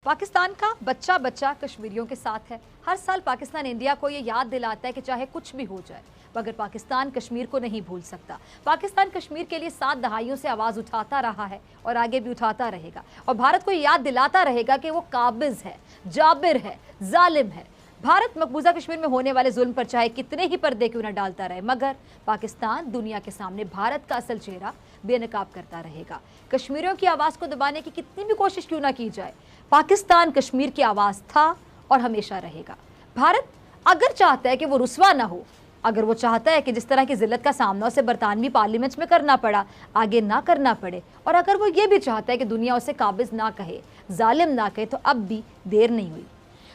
पाकिस्तान का बच्चा बच्चा कश्मीरियों के साथ है। हर साल पाकिस्तान इंडिया को ये याद दिलाता है कि चाहे कुछ भी हो जाए मगर पाकिस्तान कश्मीर को नहीं भूल सकता। पाकिस्तान कश्मीर के लिए 7 दहाइयों से आवाज़ उठाता रहा है और आगे भी उठाता रहेगा और भारत को याद दिलाता रहेगा कि वो काबिज है, जाबिर है, जालिम है। भारत मकबूजा कश्मीर में होने वाले जुल्म पर चाहे कितने ही पर्दे क्यों न डालता रहे मगर पाकिस्तान दुनिया के सामने भारत का असल चेहरा बेनकाब करता रहेगा। कश्मीरियों की आवाज़ को दबाने की कितनी भी कोशिश क्यों ना की जाए, पाकिस्तान कश्मीर की आवाज़ था और हमेशा रहेगा। भारत अगर चाहता है कि वो रुसवा ना हो, अगर वो चाहता है कि जिस तरह की जिल्लत का सामना उसे बरतानवी पार्लियामेंट में करना पड़ा आगे ना करना पड़े, और अगर वो ये भी चाहता है कि दुनिया उसे काबिज ना कहे, जालिम ना कहे, तो अब भी देर नहीं हुई।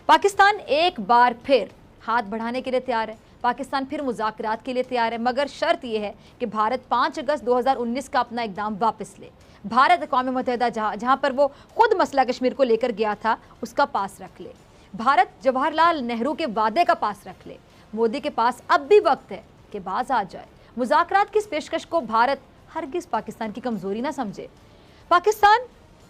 पाकिस्तान एक बार फिर हाथ बढ़ाने के लिए तैयार है, पाकिस्तान फिर मुज़ाकरात के लिए तैयार है, मगर शर्त यह है कि भारत 5 अगस्त 2019 का अपना इक़दाम वापस ले। भारत अक़वाम मुत्तहिदा जहाँ पर वो खुद मसला कश्मीर को लेकर गया था उसका पास रख ले। भारत जवाहरलाल नेहरू के वादे का पास रख ले। मोदी के पास अब भी वक्त है कि बाज आ जाए। मुज़ाकरात की इस पेशकश को भारत हरगिज़ पाकिस्तान की कमज़ोरी ना समझे। पाकिस्तान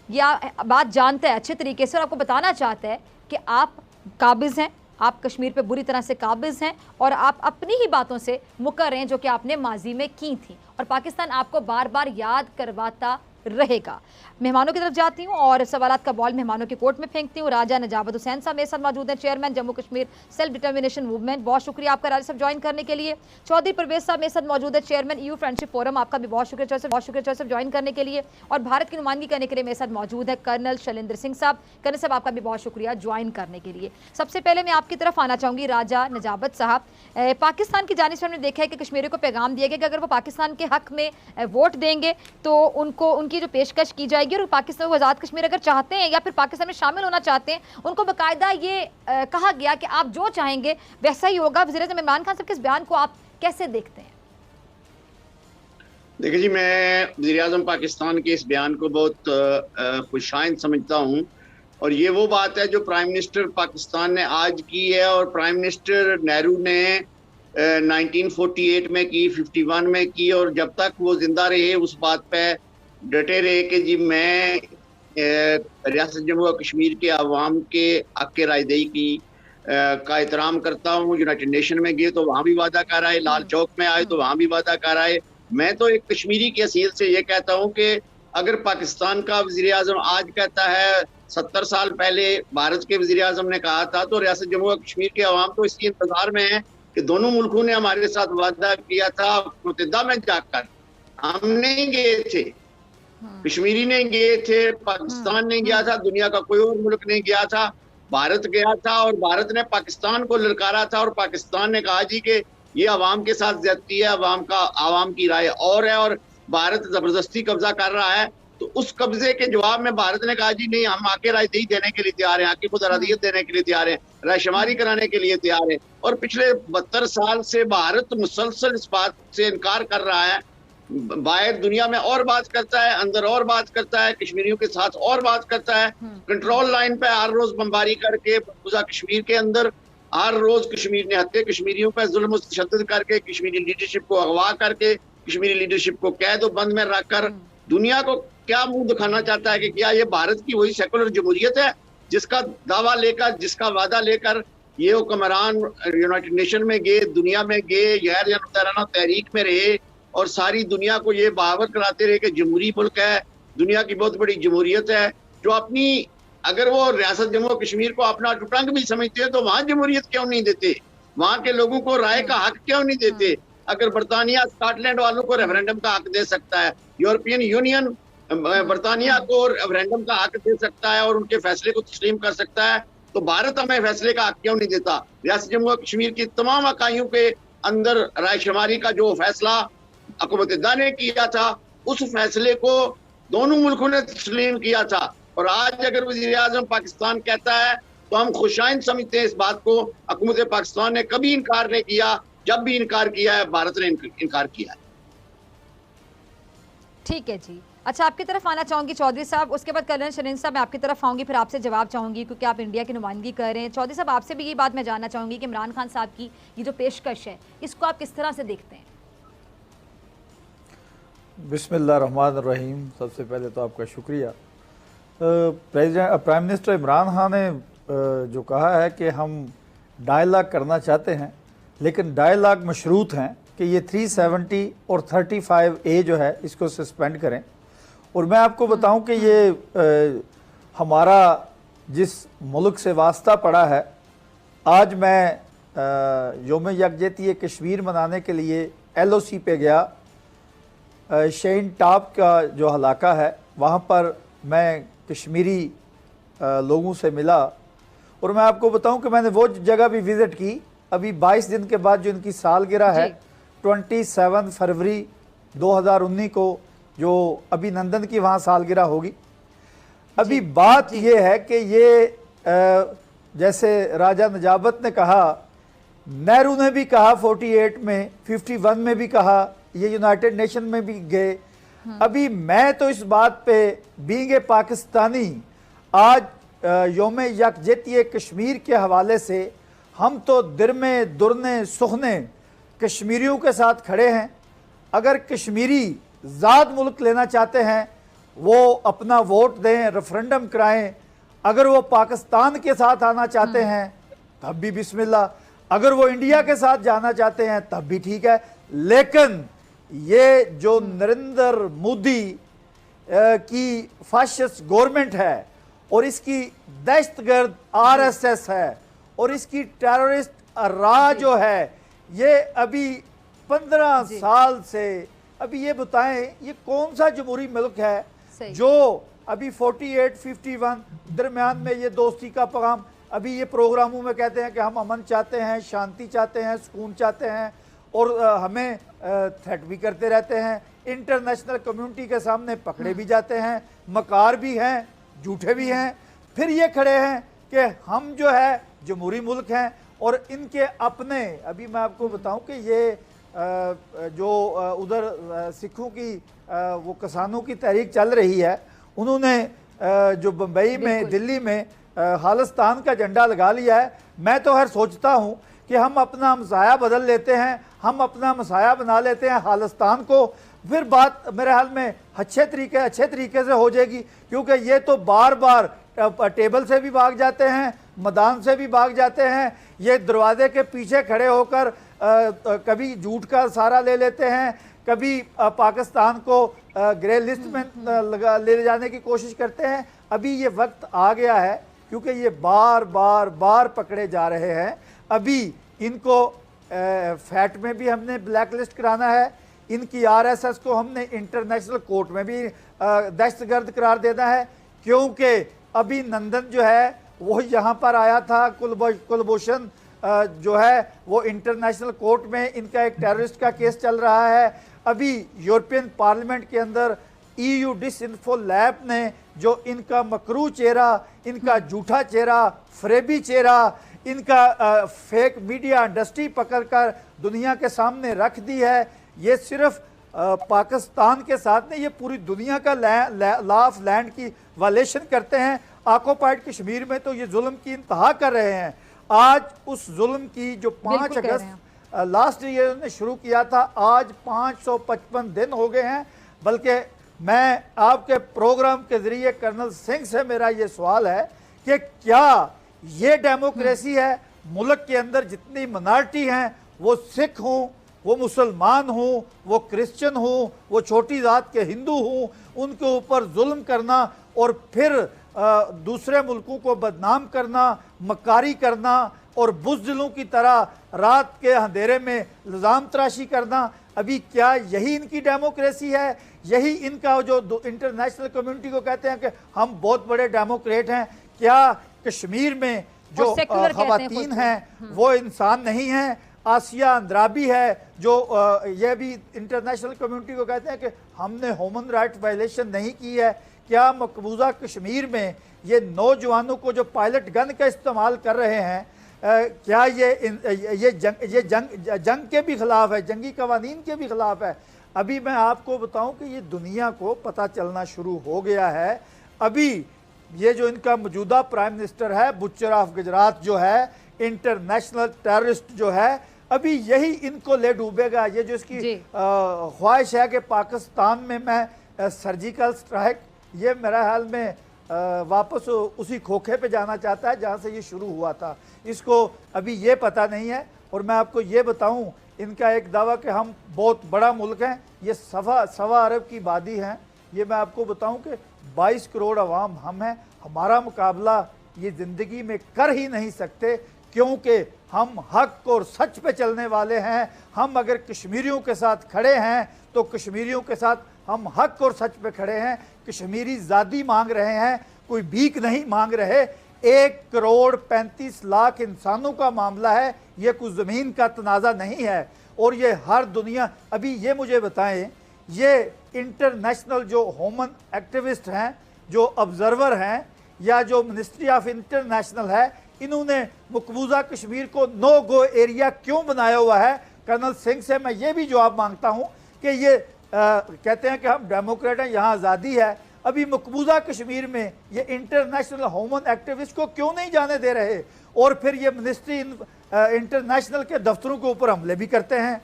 यह बात जानता है अच्छे तरीके से और आपको बताना चाहता है कि आप काबिज़ हैं, आप कश्मीर पे बुरी तरह से काबिज़ हैं और आप अपनी ही बातों से मुकर हैं जो कि आपने माजी में की थी, और पाकिस्तान आपको बार बार याद करवाता रहेगा। मेहमानों की तरफ जाती हूँ और सवालात का बॉल मेहमानों के कोर्ट में फेंकती हूँ। राजा नजाबत हुसैन साहब मेरे साथ मौजूद हैं, chairman Jammu Kashmir self determination movement, बहुत शुक्रिया आपका राजा साहब ज्वाइन करने के लिए। चौधरी परवेज साहब मेरे साथ मौजूद है, चेयरमैन EU फ्रेंडशिप फोरम, आपका भी बहुत शुक्रिया चौधरी साहब ज्वाइन करने के लिए। और भारत की नुमाइंदगी करने के लिए मेरे साथ मौजूद है कर्नल शैलेंद्र सिंह साहब। कर्नल साहब आपका भी बहुत शुक्रिया ज्वाइन करने के लिए। सबसे पहले मैं आपकी तरफ आना चाहूँगी राजा नजाबत साहब। पाकिस्तान की जानिब से हमने देखा है कि कश्मीरियों को पैगाम दिया गया कि अगर वो पाकिस्तान के हक में वोट देंगे तो उनको उनकी जो पेशकश की जाएगी, और पाकिस्तान को आज़ाद कश्मीर अगर चाहते हैं या फिर पाकिस्तान में शामिल होना चाहते हैं उनको बाकायदा ये कहा गया कि आप जो चाहेंगे वैसा ही होगा। वज़ीर-ए-आज़म इमरान खान साहब के इस बयान को आप कैसे देखते हैं? देखिए जी, मैं वज़ीर-ए-आज़म पाकिस्तान के इस बयान को बहुत खुशाइंद समझता हूँ, और ये वो बात है जो प्राइम मिनिस्टर पाकिस्तान ने आज की है और प्राइम मिनिस्टर नेहरू ने 1948 में की, 51 में की, और जब तक वो जिंदा रहे उस बात पे डटे रहे कि जी मैं रियासत जम्मू और कश्मीर के अवाम के हक के रायदही की का एहतराम करता हूँ। यूनाइटेड नेशन में गए तो वहाँ भी वादा कर आए, लाल चौक में आए तो वहाँ भी वादा कर आए। मैं तो एक कश्मीरी की हैसियत से ये कहता हूँ कि अगर पाकिस्तान का वज़ीर-ए-आज़म आज कहता है 70 साल पहले भारत के वज़ीर-ए-आज़म ने कहा था, तो रियासत जम्मू और कश्मीर के अवाम तो इसके इंतजार में है कि दोनों मुल्कों ने हमारे साथ वादा किया था मुत्तहिदा में जाकर। हम नहीं गए थे, कश्मीरी ने गए थे, पाकिस्तान ने गया था, दुनिया का कोई और मुल्क नहीं गया था, भारत गया था और भारत ने पाकिस्तान को ललकारा था और पाकिस्तान ने कहा जी कि ये अवाम के साथ ज्यादती है, अवाम की राय और है और भारत जबरदस्ती कब्जा कर रहा है। तो उस कब्जे के जवाब में भारत ने कहा जी नहीं, हम आके रायदही देने के लिए तैयार हैं, आके खुद अरादियत देने के लिए तैयार हैं, रायशुमारी कराने के लिए तैयार है। और पिछले 72 साल से भारत मुसलसल इस बात से इनकार कर रहा है, बाहर दुनिया में और बात करता है, अंदर और बात करता है, कश्मीरियों के साथ और बात करता है। कंट्रोल लाइन पे हर रोज बमबारी करके मकबूजा कश्मीर के अंदर हर रोज कश्मीर ने हत्या कश्मीरियों पर जुल्म तशद्दुद करके, कश्मीरी लीडरशिप को अगवा करके, कश्मीरी लीडरशिप को कैद व बंद में रखकर दुनिया को क्या मुंह दिखाना चाहता है कि क्या ये भारत की वही सेकुलर जमहूरियत है जिसका दावा लेकर, जिसका वादा लेकर ये हुक्मरान यूनाइटेड नेशन में गए, दुनिया में गए, गैर जानबदाराना तहरीक में रहे और सारी दुनिया को ये बावर कराते रहे कि जमहूरी मुल्क है, दुनिया की बहुत बड़ी जमहूरियत है। जो अपनी, अगर वो रियासत जम्मू और कश्मीर को अपना टुटंग भी समझते हैं तो वहाँ जमहूरियत क्यों नहीं देते, वहाँ के लोगों को राय का हक क्यों नहीं देते? अगर बरतानिया स्कॉटलैंड वालों को रेफरेंडम का हक दे सकता है, यूरोपियन यूनियन बरतानिया को रेफरेंडम का हक दे सकता है और उनके फैसले को तस्लीम कर सकता है, तो भारत हमें फैसले का हक क्यों नहीं देता? रियासत जम्मू और कश्मीर की तमाम इकाइयों के अंदर रायशुमारी का जो फैसला हुकूमत ने किया था, उस फैसले को दोनों मुल्कों ने तस्लीम किया था। और आज अगर वज़ीर-ए-आज़म पाकिस्तान कहता है तो हम खुशाइंद समझते हैं इस बात को। हुकूमत पाकिस्तान ने कभी इनकार नहीं किया, जब भी इनकार किया है भारत ने इनकार किया है। ठीक है जी, अच्छा आपकी तरफ आना चाहूँगी चौधरी साहब, उसके बाद कर्नल शैलेंद्र साहब मैं आपकी तरफ आऊँगी, फिर आपसे जवाब चाहूँगी क्योंकि आप इंडिया की नुमाइंदगी कर रहे हैं। चौधरी साहब आपसे भी ये बात मैं जानना चाहूँगी कि इमरान खान साहब की ये जो पेशकश है इसको आप किस तरह से देखते हैं? बिस्मिल्लाहिर्रहमानिर्रहीम। सबसे पहले तो आपका शुक्रिया प्राइम मिनिस्टर इमरान खान ने जो कहा है कि हम डायलॉग करना चाहते हैं, लेकिन डायलॉग मशरूत हैं कि ये 370 और 35A जो है इसको सस्पेंड करें। और मैं आपको बताऊं कि ये हमारा जिस मुल्क से वास्ता पड़ा है, आज मैं योम यकजहती कश्मीर मनाने के लिए LOC पे गया। शेन टॉप का जो इलाका है वहाँ पर मैं कश्मीरी लोगों से मिला, और मैं आपको बताऊं कि मैंने वो जगह भी विज़िट की। अभी 22 दिन के बाद जो इनकी सालगिरह है 27 फरवरी 2019 को, जो अभिनंदन की वहाँ सालगिरह होगी। अभी बात ये है कि ये जैसे राजा नजाबत ने कहा, नेहरू ने भी कहा 48 में, 51 में भी कहा, ये यूनाइटेड नेशन में भी गए। अभी मैं तो इस बात पे बीइंग ए पाकिस्तानी आज योम यकजहती कश्मीर के हवाले से हम तो दिरमे दुरने सुखने कश्मीरियों के साथ खड़े हैं। अगर कश्मीरी ज़ाद मुल्क लेना चाहते हैं वो अपना वोट दें, रेफरेंडम कराएं। अगर वो पाकिस्तान के साथ आना चाहते हैं तब भी बिस्मिल्लाह, अगर वो इंडिया के साथ जाना चाहते हैं तब भी ठीक है। लेकिन ये जो नरेंद्र मोदी की फाशिस्ट गवर्नमेंट है और इसकी दहशतगर्द RSS है और इसकी टेररिस्ट राज जो है, ये अभी 15 साल से, अभी ये बताएं ये कौन सा जमहूरी मुल्क है जो अभी 48, 51 दरमियान में ये दोस्ती का पैगाम, अभी ये प्रोग्रामों में कहते हैं कि हम अमन चाहते हैं, शांति चाहते हैं, सुकून चाहते हैं, और हमें थ्रेट भी करते रहते हैं। इंटरनेशनल कम्युनिटी के सामने पकड़े भी जाते हैं, मकार भी हैं, झूठे भी हैं। फिर ये खड़े हैं कि हम जो है जमहूरी मुल्क हैं और इनके अपने, अभी मैं आपको बताऊं कि ये जो उधर सिखों की वो किसानों की तहरीक चल रही है, उन्होंने जो बम्बई में, दिल्ली में खालिस्तान का झंडा लगा लिया है। मैं तो हर सोचता हूँ कि हम अपना हमसाया बदल लेते हैं, हम अपना हमसाया बना लेते हैं खालिस्तान को, फिर बात मेरे हाल में अच्छे तरीके से हो जाएगी। क्योंकि ये तो बार बार टेबल से भी भाग जाते हैं, मैदान से भी भाग जाते हैं, ये दरवाजे के पीछे खड़े होकर कभी झूठ का सहारा ले लेते हैं, कभी पाकिस्तान को ग्रे लिस्ट में ले जाने की कोशिश करते हैं। अभी ये वक्त आ गया है क्योंकि ये बार पकड़े जा रहे हैं। अभी इनको फैट में भी हमने ब्लैक लिस्ट कराना है, इनकी RSS को हमने इंटरनेशनल कोर्ट में भी दहशतगर्द करार देना है। क्योंकि अभी नंदन जो है वो यहाँ पर आया था, कुलभूषण जो है वो इंटरनेशनल कोर्ट में इनका एक टेररिस्ट का केस चल रहा है। अभी यूरोपियन पार्लियामेंट के अंदर EU डिसइंफो लैब ने जो इनका मकरू चेहरा, इनका झूठा चेहरा, फरेबी चेहरा, इनका फेक मीडिया इंडस्ट्री पकड़कर दुनिया के सामने रख दी है। ये सिर्फ पाकिस्तान के साथ नहीं, ये पूरी दुनिया का लॉ ऑफ लैंड की वायलेशन करते हैं। ऑक्युपाइड कश्मीर में तो ये जुल्म की इंतहा कर रहे हैं। आज उस जुल्म की जो 5 अगस्त लास्ट ईयर ने शुरू किया था, आज 555 दिन हो गए हैं। बल्कि मैं आपके प्रोग्राम के जरिए कर्नल सिंह से मेरा ये सवाल है कि क्या ये डेमोक्रेसी है? मुल्क के अंदर जितनी मिनॉरिटी हैं, वो सिख हों, वो मुसलमान हों, वो क्रिश्चियन हों, वो छोटी जात के हिंदू हों, उनके ऊपर जुल्म करना और फिर दूसरे मुल्कों को बदनाम करना, मकारी करना और बुज़दिलों की तरह रात के अंधेरे में इल्ज़ाम तराशी करना, अभी क्या यही इनकी डेमोक्रेसी है? यही इनका जो इंटरनेशनल कम्युनिटी को कहते हैं कि हम बहुत बड़े डेमोक्रेट हैं? क्या कश्मीर में जो ख़वातीन हैं वो इंसान नहीं हैं? आसिया अंद्राबी है जो ये भी इंटरनेशनल कम्युनिटी को कहते हैं कि हमने ह्यूमन राइट वायलेशन नहीं की है। क्या मकबूजा कश्मीर में ये नौजवानों को जो पायलट गन का इस्तेमाल कर रहे हैं, क्या ये जंग के भी खिलाफ है, जंगी कवानीन के भी खिलाफ है? अभी मैं आपको बताऊं कि ये दुनिया को पता चलना शुरू हो गया है। अभी ये जो इनका मौजूदा प्राइम मिनिस्टर है, बुच्चर ऑफ गुजरात जो है, इंटरनेशनल टेररिस्ट जो है, अभी यही इनको ले डूबेगा। ये जो इसकी ख्वाहिश है कि पाकिस्तान में मैं सर्जिकल स्ट्राइक, ये मेरा हाल में वापस उसी खोखे पे जाना चाहता है जहाँ से ये शुरू हुआ था। इसको अभी ये पता नहीं है। और मैं आपको ये बताऊं, इनका एक दावा कि हम बहुत बड़ा मुल्क हैं, ये सवा अरब की आबादी हैं। ये मैं आपको बताऊं कि 22 करोड़ अवाम हम हैं। हमारा मुकाबला ये ज़िंदगी में कर ही नहीं सकते, क्योंकि हम हक और सच पे चलने वाले हैं। हम अगर कश्मीरियों के साथ खड़े हैं तो कश्मीरियों के साथ हम हक और सच पे खड़े हैं। कश्मीरी ज़ादी मांग रहे हैं, कोई भीख नहीं मांग रहे। 1 करोड़ 35 लाख इंसानों का मामला है, ये कुछ ज़मीन का तनाज़ा नहीं है। और ये हर दुनिया, अभी ये मुझे बताएं, ये इंटरनेशनल जो ह्यूमन एक्टिविस्ट हैं, जो ऑब्जर्वर हैं, या जो मिनिस्ट्री ऑफ इंटरनेशनल है, इन्होंने मकबूजा कश्मीर को नो गो एरिया क्यों बनाया हुआ है? कर्नल सिंह से मैं ये भी जवाब मांगता हूँ कि ये कहते हैं कि हम डेमोक्रेट हैं, यहाँ आज़ादी है। अभी मकबूजा कश्मीर में ये इंटरनेशनल ह्यूमन एक्टिविस्ट को क्यों नहीं जाने दे रहे? और फिर ये मिनिस्ट्री इंटरनेशनल के दफ्तरों के ऊपर हमले भी करते हैं,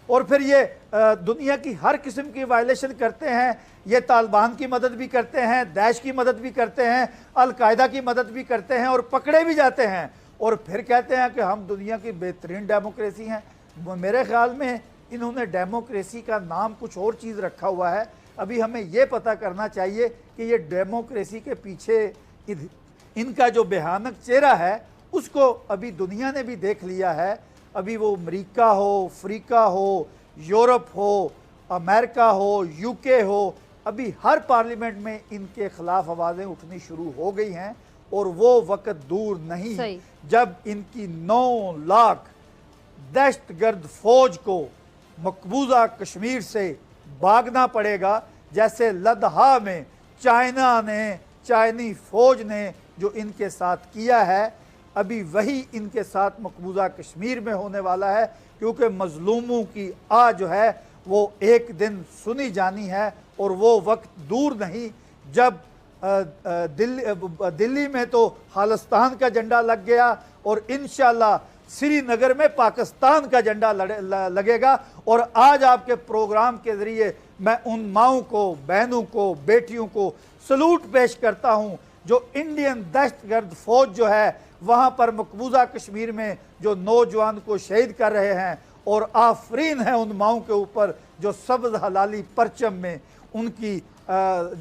और फिर ये दुनिया की हर किस्म की वायलेशन करते हैं। ये तालिबान की मदद भी करते हैं, दैश की मदद भी करते हैं, अल-कायदा की मदद भी करते हैं, और पकड़े भी जाते हैं। और फिर कहते हैं कि हम दुनिया की बेहतरीन डेमोक्रेसी हैं। मेरे ख्याल में इन्होंने डेमोक्रेसी का नाम कुछ और चीज़ रखा हुआ है। अभी हमें ये पता करना चाहिए कि ये डेमोक्रेसी के पीछे इनका जो भयानक चेहरा है, उसको अभी दुनिया ने भी देख लिया है। अभी वो अमेरिका हो, अफ्रीका हो, यूरोप हो, अमेरिका हो, यूके हो, अभी हर पार्लियामेंट में इनके खिलाफ आवाज़ें उठनी शुरू हो गई हैं। और वो वक्त दूर नहीं जब इनकी 9 लाख दहशतगर्द फौज को मकबूजा कश्मीर से भागना पड़ेगा, जैसे लद्दाख में चाइनी फौज ने जो इनके साथ किया है। अभी वही इनके साथ मकबूजा कश्मीर में होने वाला है, क्योंकि मजलूमों की आह जो है वो एक दिन सुनी जानी है। और वो वक्त दूर नहीं जब दिल्ली में तो खालिस्तान का झंडा लग गया, और इंशाल्लाह श्रीनगर में पाकिस्तान का झंडा लगेगा। और आज आपके प्रोग्राम के ज़रिए मैं उन माओं को, बहनों को, बेटियों को सलूट पेश करता हूं, जो इंडियन दहशतगर्द फौज जो है वहां पर मकबूजा कश्मीर में जो नौजवान को शहीद कर रहे हैं। और आफरीन है उन माओं के ऊपर जो सब्ज़ हलाली परचम में उनकी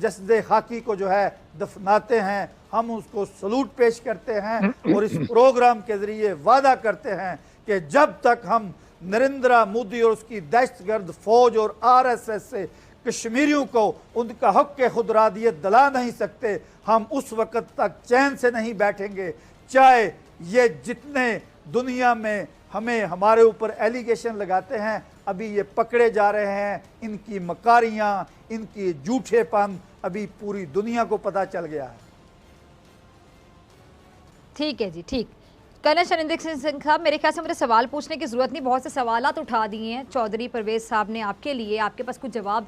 जस्दे खाकी को जो है दफनाते हैं। हम उसको सलूट पेश करते हैं और इस प्रोग्राम के ज़रिए वादा करते हैं कि जब तक हम नरेंद्र मोदी और उसकी दहशतगर्द फौज और RSS से कश्मीरियों को उनका हक के खुदरादियत दिला नहीं सकते, हम उस वक़्त तक चैन से नहीं बैठेंगे। चाहे ये जितने दुनिया में हमें हमारे ऊपर एलिगेशन लगाते हैं, अभी ये पकड़े जा रहे हैं, इनकी मकारियाँ, इनकी झूठेपन अभी पूरी दुनिया को पता चल गया है। ठीक है जी, ठीक। कर्नल शर्निंदर सिंह साहब, मेरे ख्याल से मुझे सवाल पूछने की ज़रूरत नहीं, बहुत से सवालात उठा दिए हैं चौधरी परवेज़ साहब ने आपके लिए। आपके पास कुछ जवाब?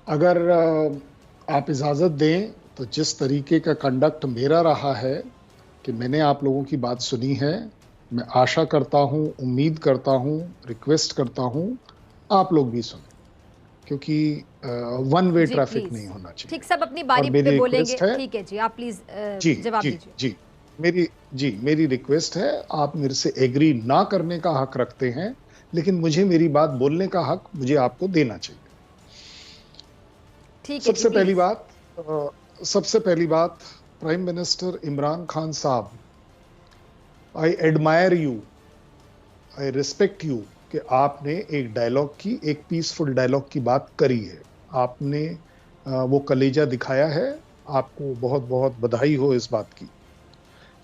अगर आप इजाज़त दें तो जिस तरीके का कंडक्ट मेरा रहा है कि मैंने आप लोगों की बात सुनी है, मैं आशा करता हूं, उम्मीद करता हूं, रिक्वेस्ट करता हूं आप लोग भी सुने, क्योंकि वन वे ट्रैफिक नहीं होना चाहिए। ठीक, सब अपनी बारी पे बोलेंगे। ठीक है जी, आप प्लीज जवाब दीजिए। मेरी रिक्वेस्ट है, आप मेरे से एग्री ना करने का हक रखते हैं, लेकिन मुझे मेरी बात बोलने का हक मुझे आपको देना चाहिए। ठीक है। सबसे पहली बात, प्राइम मिनिस्टर इमरान खान साहब, I admire you, I respect you कि आपने एक डायलॉग की, एक पीसफुल डायलॉग की बात करी है। आपने वो कलेजा दिखाया है, आपको बहुत बहुत बधाई हो इस बात की।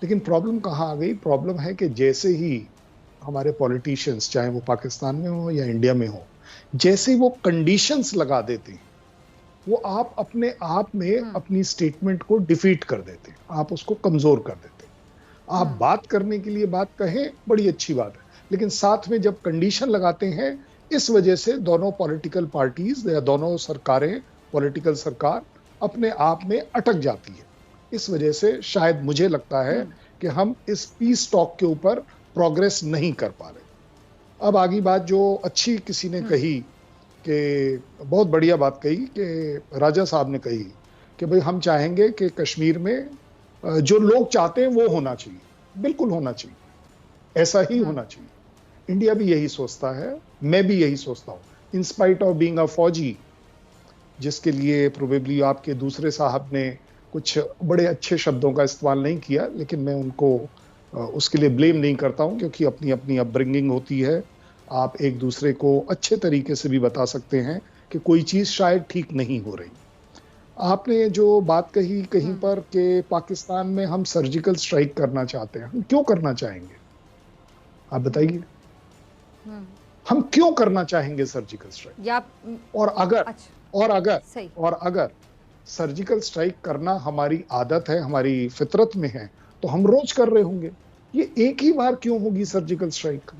लेकिन प्रॉब्लम कहाँ आ गई? प्रॉब्लम है कि जैसे ही हमारे पॉलिटिशियंस, चाहे वो पाकिस्तान में हो या इंडिया में हो, जैसे वो कंडीशंस लगा देते हैं, वो आप अपने आप में अपनी स्टेटमेंट को डिफीट कर देते हैं, आप उसको कमजोर कर देते हैं। आप बात करने के लिए बात कहें, बड़ी अच्छी बात है, लेकिन साथ में जब कंडीशन लगाते हैं, इस वजह से दोनों पॉलिटिकल पार्टीज या दोनों सरकारें, पॉलिटिकल सरकार अपने आप में अटक जाती है। इस वजह से शायद मुझे लगता है कि हम इस पीस टॉक के ऊपर प्रोग्रेस नहीं कर पा रहे। अब आगे बात जो अच्छी किसी ने कही कि बहुत बढ़िया बात कही कि राजा साहब ने कही कि भाई हम चाहेंगे कि कश्मीर में जो लोग चाहते हैं वो होना चाहिए, बिल्कुल होना चाहिए, ऐसा ही होना चाहिए। इंडिया भी यही सोचता है, मैं भी यही सोचता हूँ। In spite of being a फौजी, जिसके लिए प्रोबेबली आपके दूसरे साहब ने कुछ बड़े अच्छे शब्दों का इस्तेमाल नहीं किया, लेकिन मैं उनको उसके लिए ब्लेम नहीं करता हूं, क्योंकि अपनी अपनी अपब्रिंगिंग होती है। आप एक दूसरे को अच्छे तरीके से भी बता सकते हैं कि कोई चीज शायद ठीक नहीं हो रही। आपने जो बात कही कहीं पर कि पाकिस्तान में हम सर्जिकल स्ट्राइक करना चाहते हैं, हम क्यों करना चाहेंगे? आप बताइए, हम क्यों करना चाहेंगे सर्जिकल स्ट्राइक? और अगर सर्जिकल स्ट्राइक करना हमारी आदत है, हमारी फितरत में है, तो हम रोज कर रहे होंगे। ये एक ही बार क्यों होगी सर्जिकल स्ट्राइक?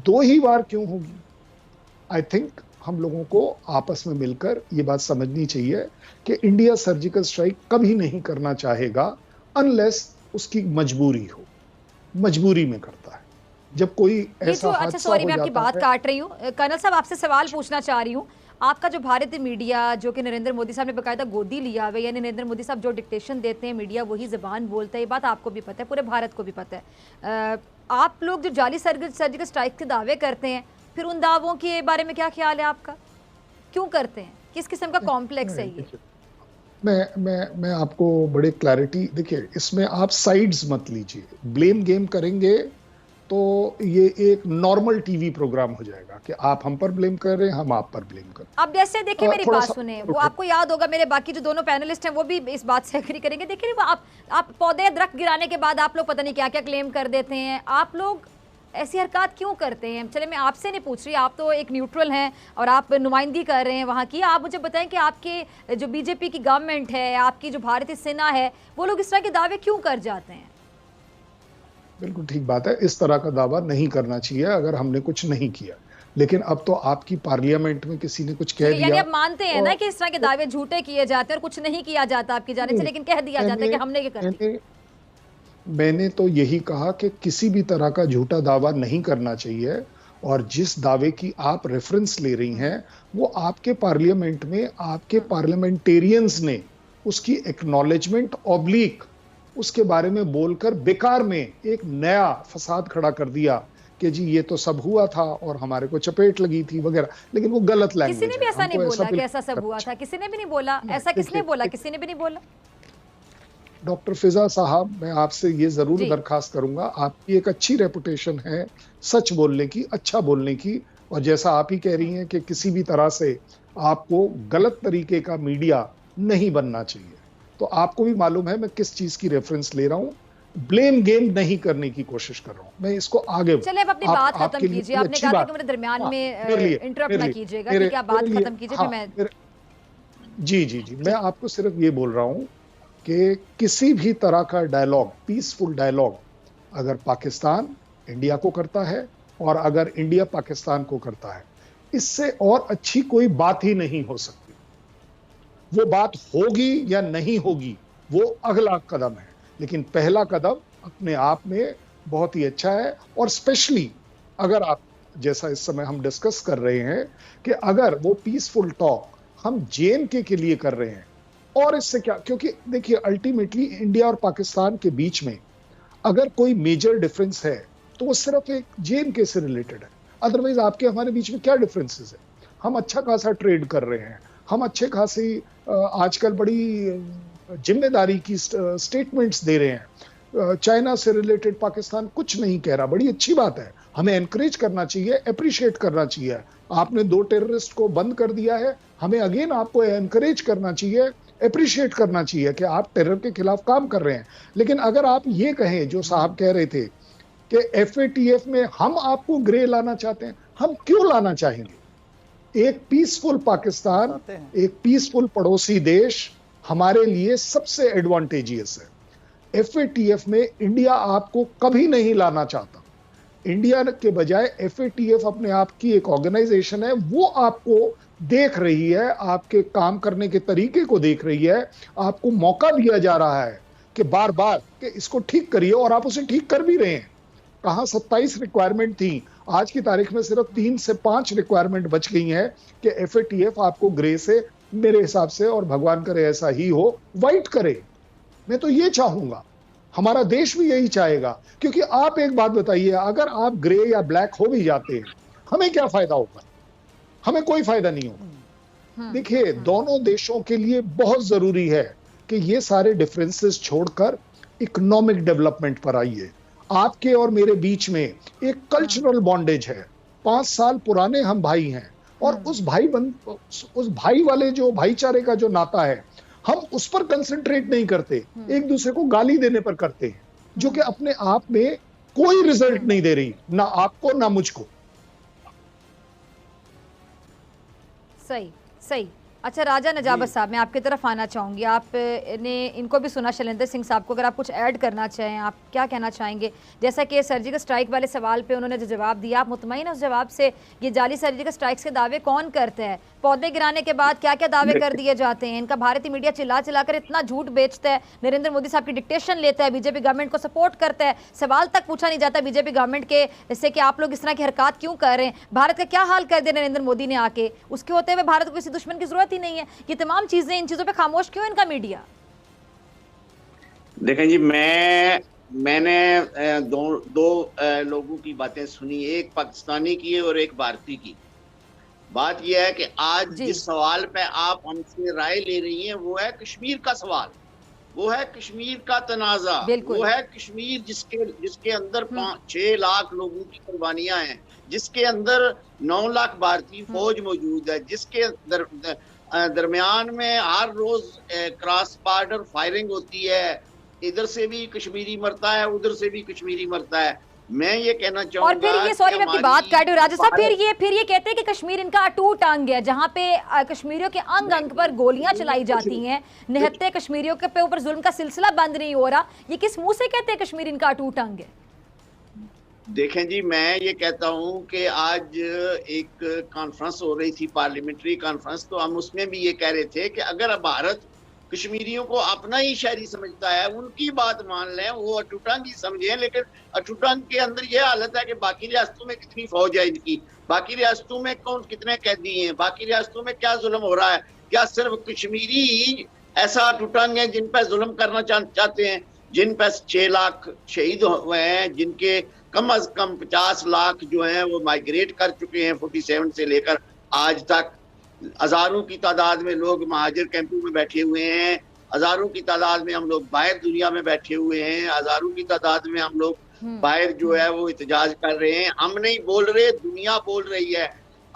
2 ही बार क्यों होगी? आई थिंक हम लोगों को आपस में मिलकर ये बात समझनी चाहिए कि इंडिया सर्जिकल स्ट्राइक कभी नहीं करना चाहेगा अनलेस उसकी मजबूरी हो। मजबूरी में करता है। जब कोई ऐसा अच्छा, सॉरी मैं आपकी बात काट रही हूँ। कर्नल साहब, आपसे सवाल पूछना चाह रही हूँ। आपका जो भारतीय मीडिया, जो कि नरेंद्र मोदी साहब ने बकायदा गोदी लिया हुआ है, यानी नरेंद्र मोदी साहब जो डिक्टेशन देते हैं, मीडिया वही ज़बान बोलता है, ये बात आपको भी पता है, पूरे भारत को भी पता है। आप लोग जो जाली सर्जिकल स्ट्राइक के दावे करते हैं, फिर उन दावों के बारे में क्या ख्याल है आपका? क्यों करते हैं? किस किस्म का कॉम्प्लेक्स है ये? मैं आपको बड़े क्लैरिटी, देखिए इसमें आप साइड्स मत लीजिए। ब्लेम गेम करेंगे तो ये एक नॉर्मल टीवी प्रोग्राम हो जाएगा कि आप हम पर ब्लेम कर रहे हैं, हम आप पर ब्लेम कर रहे हैं। अब जैसे देखिए, मेरी बात सुने, वो आपको याद होगा, मेरे बाकी जो दोनों पैनलिस्ट हैं वो भी इस बात से एग्री करेंगे। देखिए आप पौधे दरख्त गिराने के बाद आप लोग पता नहीं क्या क्या क्लेम कर देते हैं। आप लोग ऐसी हरकत क्यों करते हैं? चले, मैं आपसे नहीं पूछ रही, आप तो एक न्यूट्रल हैं और आप नुमाइंदगी कर रहे हैं वहाँ की। आप मुझे बताएं कि आपके जो बीजेपी की गवर्नमेंट है, आपकी जो भारतीय सेना है, वो लोग इस तरह के दावे क्यों कर जाते हैं? बिल्कुल ठीक बात है, इस तरह का दावा नहीं करना चाहिए अगर हमने कुछ नहीं किया। लेकिन अब तो आपकी पार्लियामेंट में किसी ने कुछ कह दिया, यानी आप मानते हैं ना कि इस तरह के दावे झूठे किए जाते हैं और कुछ नहीं किया जाता आपकी जानिब से, लेकिन कह दिया जाता है कि हमने ये कर दिया। मैंने तो यही कहा कि किसी भी तरह का झूठा दावा नहीं करना चाहिए, और जिस दावे की आप रेफरेंस ले रही हैं वो आपके पार्लियामेंट में आपके पार्लियामेंटेरियंस ने उसकी एक्नॉलेजमेंट ऑब्लिक उसके बारे में बोलकर बेकार में एक नया फसाद खड़ा कर दिया कि जी ये तो सब हुआ था और हमारे को चपेट लगी थी वगैरह। लेकिन वो गलत लैंग्वेज है। किसी ने भी ऐसा नहीं बोला कि ऐसा सब हुआ था, किसी ने भी नहीं बोला। ऐसा किसने बोला? किसी ने भी नहीं बोला। डॉक्टर फिजा साहब, मैं आपसे ये जरूर दरखास्त करूंगा, आपकी एक अच्छी रेपुटेशन है सच बोलने की, अच्छा बोलने की, और जैसा आप ही कह रही हैं कि किसी भी तरह से आपको गलत तरीके का मीडिया नहीं बनना चाहिए, तो आपको भी मालूम है मैं किस चीज की रेफरेंस ले रहा हूं। ब्लेम गेम नहीं करने की कोशिश कर रहा हूं मैं, इसको आगे चले अब अपनी बात खत्म कीजिए। आपने कहा था कि मेरे दरमियान में इंटरप्ट ना कीजिएगा, ठीक है? आप बात खत्म कीजिए फिर मैं जी मैं आपको सिर्फ ये बोल रहा हूं कि किसी भी तरह का डायलॉग, पीसफुल डायलॉग, अगर पाकिस्तान इंडिया को करता है और अगर इंडिया पाकिस्तान को करता है, इससे और अच्छी कोई बात ही नहीं हो सकती। वो बात होगी या नहीं होगी वो अगला कदम है, लेकिन पहला कदम अपने आप में बहुत ही अच्छा है। और स्पेशली अगर आप, जैसा इस समय हम डिस्कस कर रहे हैं कि अगर वो पीसफुल टॉक हम JNK के लिए कर रहे हैं, और इससे क्या, क्योंकि देखिए अल्टीमेटली इंडिया और पाकिस्तान के बीच में अगर कोई मेजर डिफरेंस है तो वो सिर्फ एक JNK से रिलेटेड है। अदरवाइज आपके हमारे बीच में क्या डिफरेंसेस है? हम अच्छा खासा ट्रेड कर रहे हैं, हम अच्छे खासी आजकल बड़ी जिम्मेदारी की स्टेटमेंट्स दे रहे हैं। चाइना से रिलेटेड पाकिस्तान कुछ नहीं कह रहा, बड़ी अच्छी बात है, हमें एनकरेज करना चाहिए, अप्रिशिएट करना चाहिए। आपने 2 टेररिस्ट को बंद कर दिया है, हमें अगेन आपको एनकरेज करना चाहिए, अप्रिशिएट करना चाहिए कि आप टेरर के खिलाफ काम कर रहे हैं। लेकिन अगर आप ये कहें जो साहब कह रहे थे कि FATF में हम आपको ग्रे लाना चाहते हैं, हम क्यों लाना चाहेंगे? एक पीसफुल पाकिस्तान, एक पीसफुल पड़ोसी देश हमारे लिए सबसे एडवांटेजियस है। FATF में इंडिया आपको कभी नहीं लाना चाहता। इंडिया के बजाय FATF अपने आप की एक ऑर्गेनाइजेशन है, वो आपको देख रही है, आपके काम करने के तरीके को देख रही है, आपको मौका दिया जा रहा है कि बार बार कि इसको ठीक करिए, और आप उसे ठीक कर भी रहे हैं। कहां 27 रिक्वायरमेंट थी, आज की तारीख में सिर्फ 3 से 5 रिक्वायरमेंट बच गई हैं कि FATF आपको ग्रे से, मेरे हिसाब से, और भगवान करे ऐसा ही हो, वाइट करे। मैं तो ये चाहूंगा, हमारा देश भी यही चाहेगा। क्योंकि आप एक बात बताइए, अगर आप ग्रे या ब्लैक हो भी जाते हैं, हमें क्या फायदा होगा? हमें कोई फायदा नहीं होगा। देखिए, दोनों देशों के लिए बहुत जरूरी है कि ये सारे डिफरेंसेस छोड़कर इकोनॉमिक डेवलपमेंट पर आइए। आपके और मेरे बीच में एक कल्चरल बॉन्डेज है, 5 साल पुराने हम भाई हैं, और उस भाई वाले जो भाईचारे का जो नाता है, हम उस पर कंसंट्रेट नहीं करते, एक दूसरे को गाली देने पर करते हैं, जो कि अपने आप में कोई रिजल्ट नहीं दे रही, ना आपको ना मुझको। सही सही। अच्छा राजा नजाबत साहब, मैं आपकी तरफ आना चाहूँगी। आपने इनको भी सुना, शैलेंद्र सिंह साहब को, अगर आप कुछ ऐड करना चाहें, आप क्या कहना चाहेंगे? जैसा कि सर्जिकल स्ट्राइक वाले सवाल पे उन्होंने जो जवाब दिया, आप मुतमईन हैं उस जवाब से? ये जाली सर्जिकल स्ट्राइक्स के दावे कौन करते हैं? पौधे गिराने के बाद क्या क्या दावे कर दिए जाते हैं? इनका भारतीय मीडिया चिल्ला चिल्लाकर इतना झूठ बेचता है, नरेंद्र मोदी साहब की डिक्टेशन लेता है, बीजेपी गवर्नमेंट को सपोर्ट करता है, सवाल तक पूछा नहीं जाता बीजेपी गवर्नमेंट के इससे कि आप लोग इस तरह की हरकत क्यों कर रहे हैं? भारत का क्या हाल कर दिया नरेंद्र मोदी ने आके, उसके होते हुए भारत को किसी दुश्मन की जरूरत ही नहीं है। ये तमाम चीजें, इन चीजों पे खामोश क्यों इनका मीडिया? देखें जी, मैंने दो लोगों की बातें सुनी, एक पाकिस्तानी की और एक भारतीय की। बात यह है कि आज जिस सवाल पे आप हमसे राय ले रही हैं वो है कश्मीर का सवाल, वो है कश्मीर का तनाजा, वो है कश्मीर जिसके अंदर 6 लाख लोगों की कुर्बानियां हैं, जिसके अंदर 9 लाख भारतीय फौज मौजूद है, जिसके दरमियान में हर रोज क्रॉस बॉर्डर फायरिंग होती है, इधर से भी कश्मीरी मरता है, उधर से भी कश्मीरी मरता है। मैं ये कहना चाहूंगा, और फिर ये, सॉरी मैं आपकी बात काट रही हूं राजा साहब, फिर ये कहते हैं कि कश्मीर इनका अटूट अंग है, जहां पे कश्मीरियों के अंग अंग पर गोलियां चलाई जाती हैं, निहत्ते कश्मीरियों के ऊपर जुल्म का सिलसिला बंद नहीं हो रहा। ये किस मुंह से कहते हैं कश्मीर इनका अटूट अंग है? देखें जी, मैं ये कहता हूं कि आज एक कॉन्फ्रेंस हो रही थी, पार्लियामेंट्री कॉन्फ्रेंस, तो हम उसमें भी ये कह रहे थे कि अगर भारत कश्मीरियों को अपना ही शहरी समझता है, उनकी बात मान लें, वो अटूटंग ही समझें, लेकिन अटूटंग के अंदर ये हालत है कि बाकी रियासतों में कितनी फौज है इनकी, बाकी रियासतों में कितने कैदी हैं, बाकी रियासतों में क्या जुल्म हो रहा है? क्या सिर्फ कश्मीरी ही ऐसा अटूटंग है जिन पर जुल्म करना चाहते हैं, जिन पर 6 लाख शहीद हुए हैं, जिनके कम अज कम 50 लाख जो हैं वो माइग्रेट कर चुके हैं 47 से लेकर आज तक, हजारों की तादाद में लोग महाजिर कैंपों में बैठे हुए हैं, हजारों की तादाद में हम लोग बाहर दुनिया में बैठे हुए हैं, हजारों की तादाद में हम लोग बाहर जो है वो एहतजाज कर रहे हैं। हम नहीं बोल रहे, दुनिया बोल रही है,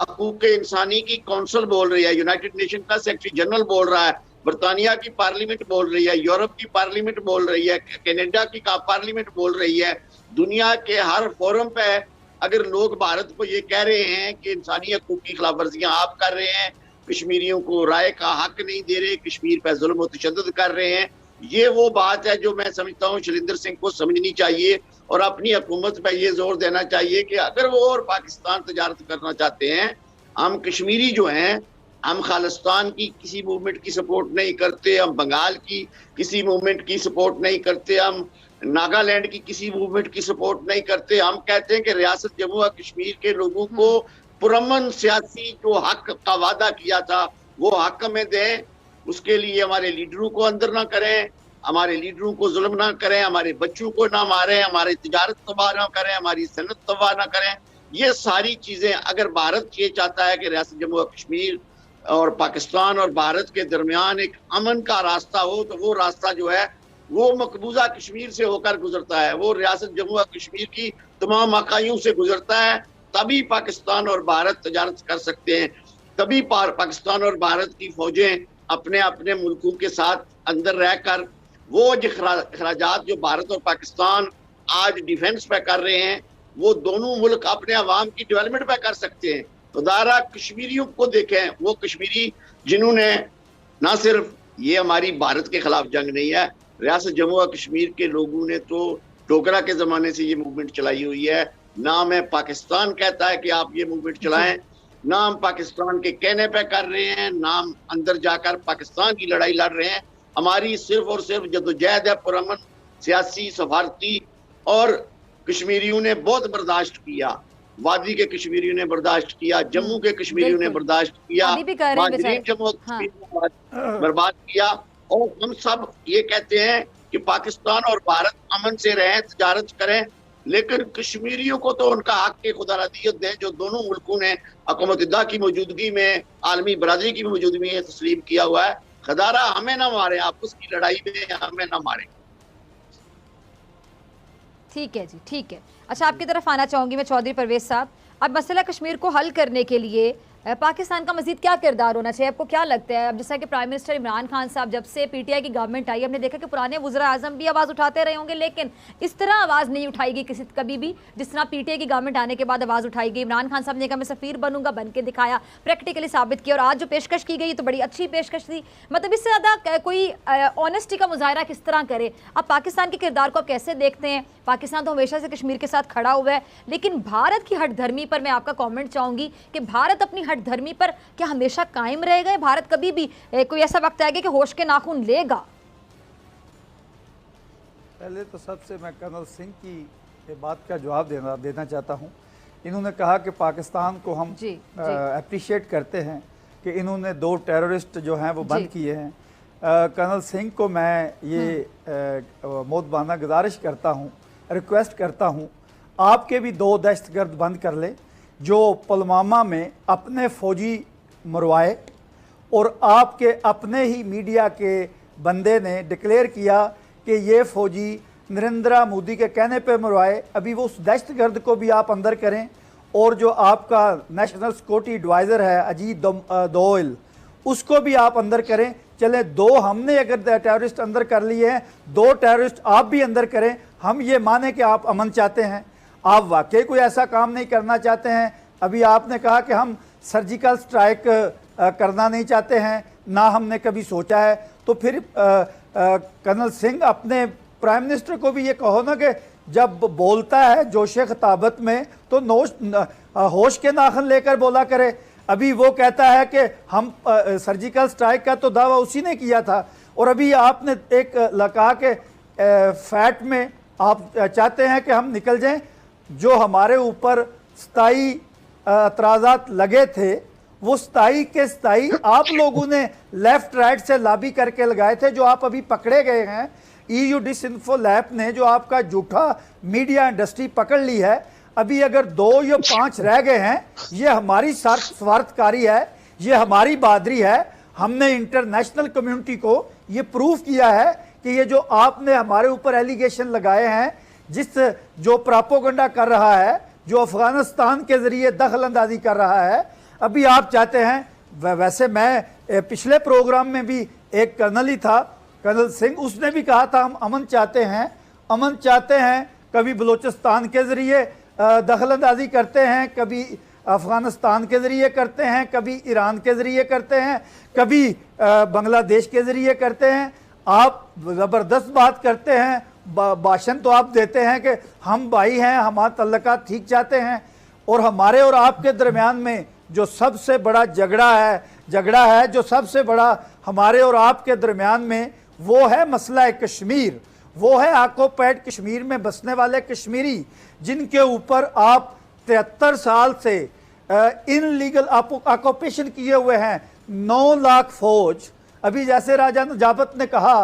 हकूक इंसानी की कौंसिल बोल रही है, यूनाइटेड नेशन का सेक्रेटरी जनरल बोल रहा है, बरतानिया की पार्लियामेंट बोल रही है, यूरोप की पार्लियामेंट बोल रही है, कनाडा की पार्लियामेंट बोल रही है। दुनिया के हर फोरम पे अगर लोग भारत को ये कह रहे हैं कि इंसानी हकूक की खिलाफ वर्जियां आप कर रहे हैं, कश्मीरियों को राय का हक नहीं दे रहे, कश्मीर पर जुल्म और तशद्दुद कर रहे हैं, ये वो बात है जो मैं समझता हूँ शैलेंद्र सिंह को समझनी चाहिए और अपनी हुकूमत पर ये जोर देना चाहिए कि अगर वो और पाकिस्तान तजारत करना चाहते हैं, हम कश्मीरी जो हैं, हम खालिस्तान की किसी मूवमेंट की सपोर्ट नहीं करते, हम बंगाल की किसी मूवमेंट की सपोर्ट नहीं करते, हम नागालैंड की किसी मूवमेंट की सपोर्ट नहीं करते। हम कहते हैं कि रियासत जम्मू और कश्मीर के लोगों को पुरअमन सियासी जो हक का वादा किया था वो हक हमें दें, उसके लिए हमारे लीडरों को अंदर ना करें, हमारे लीडरों को जुल्म ना करें, हमारे बच्चों को ना मारें, हमारी तिजारत तबाह ना करें, हमारी सनत तबाह ना करें। ये सारी चीजें अगर भारत ये चाहता है कि रियासत जम्मू और कश्मीर और पाकिस्तान और भारत के दरमियान एक अमन का रास्ता हो, तो वो रास्ता जो है वो मकबूजा कश्मीर से होकर गुजरता है, वो रियासत जम्मू और कश्मीर की तमाम इकाइयों से गुजरता है। तभी पाकिस्तान और भारत तजारत कर सकते हैं, तभी पाकिस्तान और भारत की फौजें अपने अपने मुल्कों के साथ अंदर रहकर वो अखराजात जो भारत और पाकिस्तान आज डिफेंस पे कर रहे हैं, वो दोनों मुल्क अपने अवाम की डेवलपमेंट पे कर सकते हैं। तो दारा कश्मीरियों को देखें, वो कश्मीरी जिन्होंने ना सिर्फ ये हमारी भारत के खिलाफ जंग नहीं है, रियासत जम्मू और कश्मीर के लोगों ने तो डोगरा के जमाने से ये मूवमेंट चलाई हुई है। ना मैं पाकिस्तान कहता है कि आप ये मूवमेंट चलाएं, ना हम पाकिस्तान के कहने पे कर रहे हैं, ना हम अंदर जाकर पाकिस्तान की लड़ाई लड़ रहे हैं। हमारी सिर्फ और सिर्फ जद्दोजहद है पुरअमन, सियासी, सफारती, और कश्मीरियों ने बहुत बर्दाश्त किया। वादी के कश्मीरियों ने बर्दाश्त किया, जम्मू के कश्मीरियों ने बर्दाश्त किया, अभी भी कर रहे हैं बेचारे। जम्मू कश्मीर ने बर्बाद किया। और हम सब ये कहते हैं कि पाकिस्तान और भारत अमन से रहें, तजारत करें, लेकिन कश्मीरियों को तो उनका हक के खुदारदियत दें जो दोनों मुल्कों ने अक़वाम मुत्तहिदा की मौजूदगी में, आलमी बरादरी की मौजूदगी में तस्लीम किया हुआ है। खदारा हमें ना मारे, आपस की लड़ाई में हमें ना मारे। ठीक है जी, ठीक है। अच्छा, आपकी तरफ आना चाहूंगी मैं चौधरी परवेज साहब। अब मसला कश्मीर को हल करने के लिए पाकिस्तान का मजीद क्या किरदार होना चाहिए, आपको क्या लगता है? अब जैसा कि प्राइम मिनिस्टर इमरान खान साहब जब से पीटीआई की गवर्नमेंट आई, हमने देखा कि पुराने वज़ीर आज़म भी आवाज़ उठाते रहे होंगे, लेकिन इस तरह आवाज़ नहीं उठाएगी किसी कभी भी जिस तरह पीटीआई की गवर्नमेंट आने के बाद आवाज़ उठाई गई। इमरान खान साहब ने कहा मैं सफ़ीर बनूंगा, बन के दिखाया, प्रैक्टिकली साबित किया, और आज जो पेशकश की गई तो बड़ी अच्छी पेशकश थी। मतलब इससे ज़्यादा कोई ऑनेस्टी का मुजाहरा किस तरह करे? अब पाकिस्तान के किरदार को आप कैसे देखते हैं? पाकिस्तान तो हमेशा से कश्मीर के साथ खड़ा हुआ है, लेकिन भारत की हठधर्मी पर मैं आपका कमेंट चाहूंगी कि भारत अपनी हठधर्मी पर क्या हमेशा कायम रहेगा? भारत कभी भी कोई ऐसा वक्त आएगा कि होश के नाखून लेगा? पहले तो सबसे मैं कर्नल सिंह की बात का जवाब देना चाहता हूं। इन्होंने कहा कि पाकिस्तान को हम अप्रिशिएट करते हैं कि इन्होंने 2 टेररिस्ट जो हैं वो बंद किए हैं। कर्नल सिंह को मैं ये मोदबाना गुजारिश करता हूं, रिक्वेस्ट करता हूं, आपके भी 2 दहशतगर्द बंद कर ले जो पुलवामा में अपने फौजी मरवाए, और आपके अपने ही मीडिया के बंदे ने डिक्लेयर किया कि ये फौजी नरेंद्र मोदी के कहने पे मरवाए। अभी वो उस दहशतगर्द को भी आप अंदर करें, और जो आपका नेशनल सिक्योरिटी एडवाइज़र है अजीत दोवल, उसको भी आप अंदर करें। चले 2 हमने अगर टेररिस्ट अंदर कर लिए हैं, 2 टेररिस्ट आप भी अंदर करें। हम ये माने कि आप अमन चाहते हैं, आप वाकई कोई ऐसा काम नहीं करना चाहते हैं। अभी आपने कहा कि हम सर्जिकल स्ट्राइक करना नहीं चाहते हैं, ना हमने कभी सोचा है। तो फिर कर्नल सिंह अपने प्राइम मिनिस्टर को भी ये कहो ना कि जब बोलता है जोशे खिताबत में तो होश के नाखन लेकर बोला करे। अभी वो कहता है कि हम सर्जिकल स्ट्राइक का तो दावा उसी ने किया था, और अभी आपने एक कहा कि फैट में आप चाहते हैं कि हम निकल जाएं। जो हमारे ऊपर 27 एतराज़ात लगे थे, वो 27 के 27 आप लोगों ने लेफ्ट राइट से लॉबी करके लगाए थे, जो आप अभी पकड़े गए हैं। EU डिसइंफो लैब ने जो आपका झूठा मीडिया इंडस्ट्री पकड़ ली है, अभी अगर 2 या 5 रह गए हैं, ये हमारी स्वार्थकारी है, ये हमारी बहादुरी है। हमने इंटरनेशनल कम्युनिटी को ये प्रूफ किया है कि ये जो आपने हमारे ऊपर एलिगेशन लगाए हैं, जो प्रोपेगेंडा कर रहा है, जो अफगानिस्तान के जरिए दखल अंदाजी कर रहा है, अभी आप चाहते हैं। वैसे मैं पिछले प्रोग्राम में भी एक कर्नल ही था, कर्नल सिंह, उसने भी कहा था हम अमन चाहते हैं, अमन चाहते हैं। कभी बलूचिस्तान के जरिए दखल अंदाजी करते हैं, कभी अफगानिस्तान के ज़रिए करते हैं, कभी ईरान के ज़रिए करते हैं, कभी बांग्लादेश के ज़रिए करते हैं। आप ज़बरदस्त बात करते हैं, भाषण तो आप देते हैं कि हम भाई हैं, हमारा तल्लुकात ठीक चाहते हैं, और हमारे और आपके दरमियान में जो सबसे बड़ा झगड़ा है जो सबसे बड़ा हमारे और आपके दरमियान में, वो है मसला कश्मीर। वो है ऑक्युपाइड कश्मीर में बसने वाले कश्मीरी, जिनके ऊपर आप 73 साल से इनलीगल ऑक्युपेशन किए हुए हैं। 9 लाख फौज। अभी जैसे राजा नजाबत ने कहा,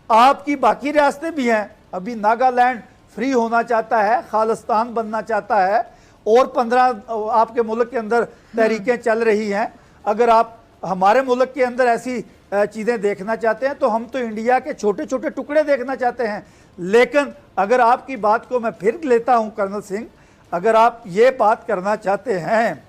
आपकी बाकी रियासतें भी हैं। अभी नागालैंड फ्री होना चाहता है, खालिस्तान बनना चाहता है, और 15 आपके मुल्क के अंदर तहरीकें चल रही हैं। अगर आप हमारे मुल्क के अंदर ऐसी चीज़ें देखना चाहते हैं, तो हम तो इंडिया के छोटे छोटे टुकड़े देखना चाहते हैं। लेकिन अगर आपकी बात को मैं फिर लेता हूं कर्नल सिंह, अगर आप ये बात करना चाहते हैं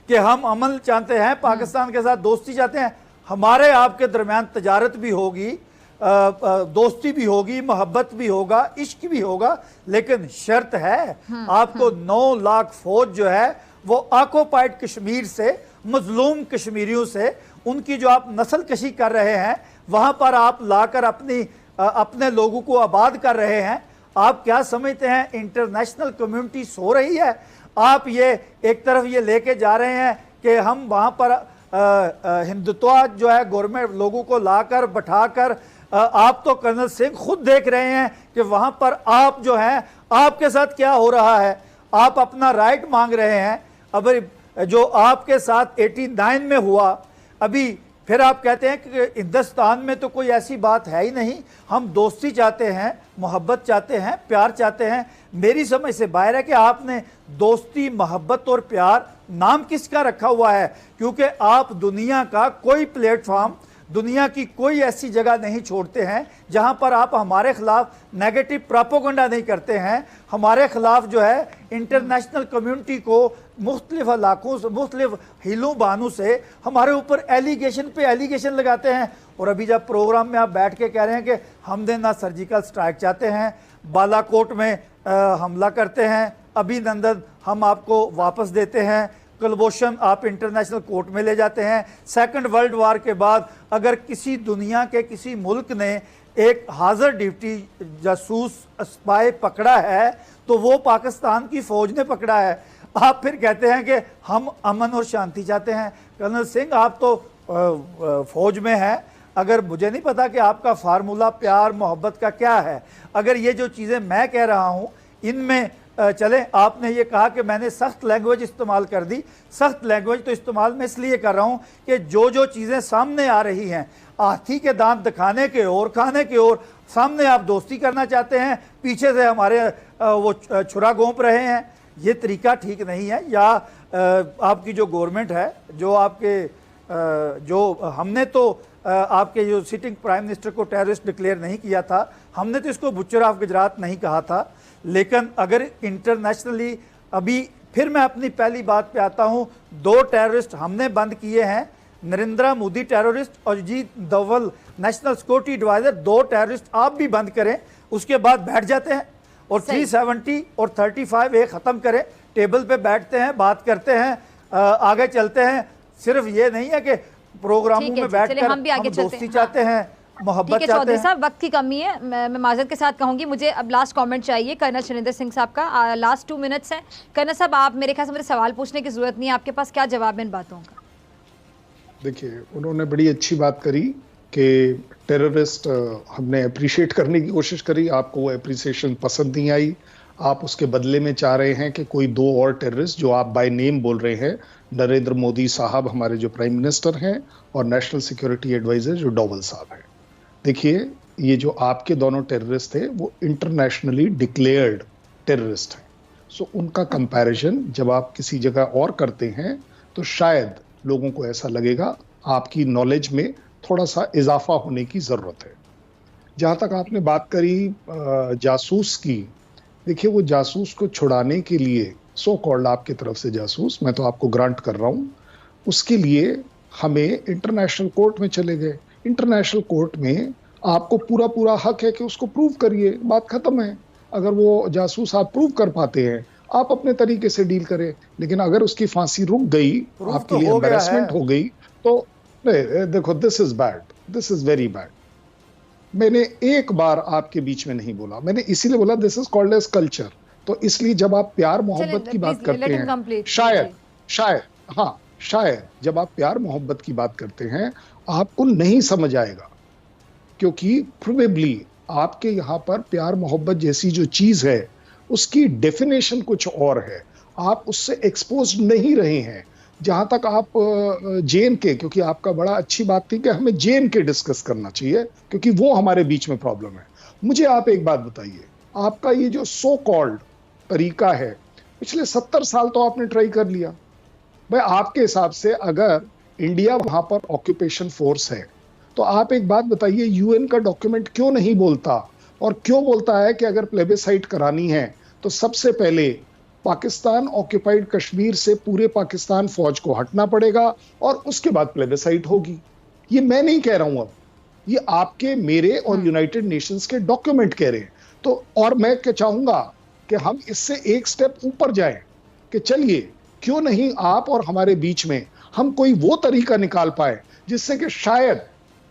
कि हम अमन चाहते हैं, पाकिस्तान के साथ दोस्ती चाहते हैं, हमारे आपके दरमियान तजारत भी होगी, दोस्ती भी होगी, मोहब्बत भी होगा, इश्क भी होगा, लेकिन शर्त है आपको 9 लाख फौज जो है वो ऑक्युपाइड कश्मीर से, मजलूम कश्मीरियों से, उनकी जो आप नस्ल कशी कर रहे हैं, वहां पर आप लाकर अपने लोगों को आबाद कर रहे हैं। आप क्या समझते हैं इंटरनेशनल कम्युनिटी सो रही है? आप ये एक तरफ ये लेके जा रहे हैं कि हम वहां पर हिंदुत्व जो है गवर्नमेंट लोगों को लाकर बैठाकर, आप तो कर्नल सिंह खुद देख रहे हैं कि वहां पर आप जो हैं, आपके साथ क्या हो रहा है। आप अपना राइट मांग रहे हैं। अब जो आपके साथ 89 में हुआ, अभी फिर आप कहते हैं कि हिंदुस्तान में तो कोई ऐसी बात है ही नहीं, हम दोस्ती चाहते हैं, मोहब्बत चाहते हैं, प्यार चाहते हैं। मेरी समझ से बाहर है कि आपने दोस्ती, मोहब्बत और प्यार नाम किसका रखा हुआ है, क्योंकि आप दुनिया का कोई प्लेटफॉर्म, दुनिया की कोई ऐसी जगह नहीं छोड़ते हैं जहां पर आप हमारे खिलाफ नेगेटिव प्रोपेगेंडा नहीं करते हैं। हमारे खिलाफ जो है इंटरनेशनल कम्युनिटी को मुख्तलिफ इलाकों से, मुख्तलिफ हिलों बानों से हमारे ऊपर एलिगेशन पे एलिगेशन लगाते हैं। और अभी जब प्रोग्राम में आप बैठ के कह रहे हैं कि हमने ना सर्जिकल स्ट्राइक चाहते हैं, बालाकोट में हमला करते हैं, अभिनंदन हम आपको वापस देते हैं, कुलभूषण आप इंटरनेशनल कोर्ट में ले जाते हैं। सेकंड वर्ल्ड वार के बाद अगर किसी दुनिया के किसी मुल्क ने एक हाजिर ड्यूटी जासूस स्पाई पकड़ा है तो वो पाकिस्तान की फौज ने पकड़ा है। आप फिर कहते हैं कि हम अमन और शांति चाहते हैं। कर्नल सिंह, आप तो फौज में हैं, अगर मुझे नहीं पता कि आपका फार्मूला प्यार मोहब्बत का क्या है। अगर ये जो चीज़ें मैं कह रहा हूँ इनमें चले, आपने ये कहा कि मैंने सख्त लैंग्वेज इस्तेमाल कर दी। सख्त लैंग्वेज तो इस्तेमाल मैं इसलिए कर रहा हूँ कि जो चीज़ें सामने आ रही हैं, हाथी के दांत दिखाने के और खाने के और, सामने आप दोस्ती करना चाहते हैं, पीछे से हमारे वो छुरा घोंप रहे हैं। ये तरीका ठीक नहीं है। या आपकी जो गवर्नमेंट है, जो आपके जो हमने तो आपके जो सिटिंग प्राइम मिनिस्टर को टेररिस्ट डिक्लेयर नहीं किया था, हमने तो इसको बुच्चर ऑफ गुजरात नहीं कहा था, लेकिन अगर इंटरनेशनली, अभी फिर मैं अपनी पहली बात पे आता हूँ, 2 टेररिस्ट हमने बंद किए हैं, नरेंद्र मोदी टेररिस्ट और Ajit Doval national security adviser, 2 terrorist आप भी बंद करें, उसके बाद बैठ जाते हैं और 370 और 35 एक ख़त्म करें, टेबल पे बैठते हैं, बात करते हैं, आगे चलते हैं। सिर्फ ये नहीं है कि प्रोग्रामों में बैठकर हम दोस्ती चाहते हैं, मोहब्बत चाहते हैं। चौधरी साहब, वक्त की कमी है, मैं माजरत के साथ कहूंगी, मुझे अब लास्ट कमेंट चाहिए कर्नल शैलेंद्र सिंह साहब का। लास्ट 2 मिनट्स हैं। कर्नल साहब, आप, मेरे ख्याल से मुझे सवाल पूछने की जरूरत नहीं है, आपके पास क्या जवाब है इन बातों का? देखिए, उन्होंने बड़ी अच्छी बात करी कि टेररिस्ट हमने अप्रिशिएट करने की कोशिश करी, आपको वो अप्रिसिएशन पसंद नहीं आई, आप उसके बदले में चाह रहे हैं कि कोई 2 और टेररिस्ट जो आप बाय नेम बोल रहे हैं, नरेंद्र मोदी साहब हमारे जो प्राइम मिनिस्टर हैं और नेशनल सिक्योरिटी एडवाइजर जो डोवल साहब हैं। देखिए, ये जो आपके दोनों टेररिस्ट थे वो इंटरनेशनली डिक्लेयर्ड टेररिस्ट हैं। सो उनका कंपैरिजन जब आप किसी जगह और करते हैं तो शायद लोगों को ऐसा लगेगा आपकी नॉलेज में थोड़ा सा इजाफा होने की ज़रूरत है। जहाँ तक आपने बात करी जासूस की, देखिए वो जासूस को छुड़ाने के लिए, सो कॉल्ड आपकी तरफ से जासूस, मैं तो आपको ग्रांट कर रहा हूँ, उसके लिए हमें इंटरनेशनल कोर्ट में चले गए। इंटरनेशनल कोर्ट में आपको पूरा हक है कि उसको प्रूव करिए, बात खत्म है। अगर वो जासूस आप प्रूव कर पाते हैं, आप अपने तरीके से डील करें, लेकिन अगर उसकी फांसी रुक गई, आपके लिए एम्बैरेसमेंट हो गई, तो देखो, this is bad, this is very bad. मैंने एक बार आपके बीच में नहीं बोला, मैंने इसीलिए बोला this is called age culture. तो इसलिए जब आप प्यार मोहब्बत की बात करते हैं, शायद जब आप प्यार मोहब्बत की बात करते हैं आपको नहीं समझ आएगा, क्योंकि प्रोबेबली आपके यहाँ पर प्यार मोहब्बत जैसी जो चीज है उसकी डेफिनेशन कुछ और है, आप उससे एक्सपोज नहीं रहे हैं। जहां तक आप जेन के, क्योंकि आपका बड़ा अच्छी बात थी कि हमें जेन के डिस्कस करना चाहिए क्योंकि वो हमारे बीच में प्रॉब्लम है। मुझे आप एक बात बताइए, आपका ये जो सो कॉल्ड तरीका है, पिछले 70 साल तो आपने ट्राई कर लिया भाई। आपके हिसाब से अगर इंडिया वहां पर ऑक्यूपेशन फोर्स है तो आप एक बात बताइए, यूएन का डॉक्यूमेंट क्यों नहीं बोलता, और क्यों बोलता है कि अगर प्लेबिसाइट करानी है तो सबसे पहले पाकिस्तान ऑक्यूपाइड कश्मीर से पूरे पाकिस्तान फौज को हटना पड़ेगा और उसके बाद प्लेबिसाइट होगी। ये मैं नहीं कह रहा हूं, अब ये आपके, मेरे और यूनाइटेड नेशंस के डॉक्यूमेंट कह रहे हैं। तो और मैं क्या चाहूंगा कि हम इससे एक स्टेप ऊपर जाएं कि चलिए क्यों नहीं आप और हमारे बीच में हम कोई वो तरीका निकाल पाए जिससे कि शायद,